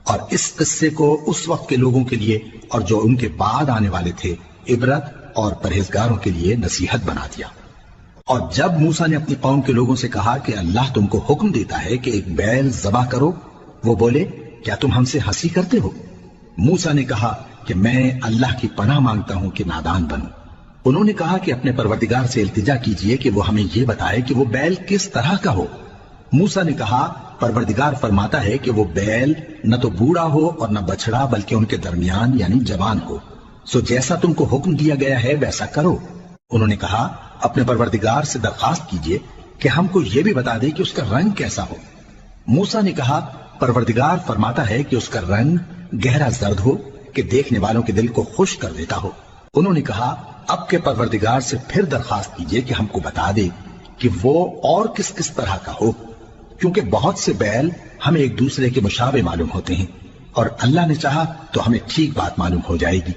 اور اس قصے کو اس وقت کے لوگوں کے لیے اور جو ان کے بعد آنے والے تھے عبرت اور پرہیزگاروں کے لیے نصیحت بنا دیا۔ اور جب موسیٰ نے اپنی قوم کے لوگوں سے کہا کہ اللہ تم کو حکم دیتا ہے کہ ایک بیل ذبح کرو، وہ بولے کیا تم ہم سے ہنسی کرتے ہو؟ موسیٰ نے کہا کہ میں اللہ کی پناہ مانگتا ہوں کہ نادان بنوں۔ انہوں نے کہا کہ اپنے پروردگار سے التجا کیجئے کہ وہ ہمیں یہ بتائے کہ وہ بیل کس طرح کا ہو۔ موسیٰ نے کہا پروردگار فرماتا ہے کہ وہ بیل نہ تو بوڑھا ہو اور نہ بچڑا بلکہ ان کے درمیان یعنی جوان ہو، سو جیسا تم کو حکم دیا گیا ہے ویسا کرو۔ انہوں نے کہا اپنے پروردگار سے درخواست کیجئے کہ ہم کو یہ بھی بتا دے کہ اس کا رنگ کیسا ہو۔ موسیٰ نے کہا پروردگار فرماتا ہے کہ اس کا رنگ گہرا زرد ہو کہ دیکھنے والوں کے دل کو خوش کر دیتا ہو۔ انہوں نے کہا اب کے پروردگار سے پھر درخواست کیجئے کہ ہم کو بتا دے کہ وہ اور کس کس طرح کا ہو، کیونکہ بہت سے بیل ہمیں ایک دوسرے کے مشابہ معلوم ہوتے ہیں، اور اللہ نے چاہا تو ہمیں ٹھیک بات معلوم ہو جائے گی۔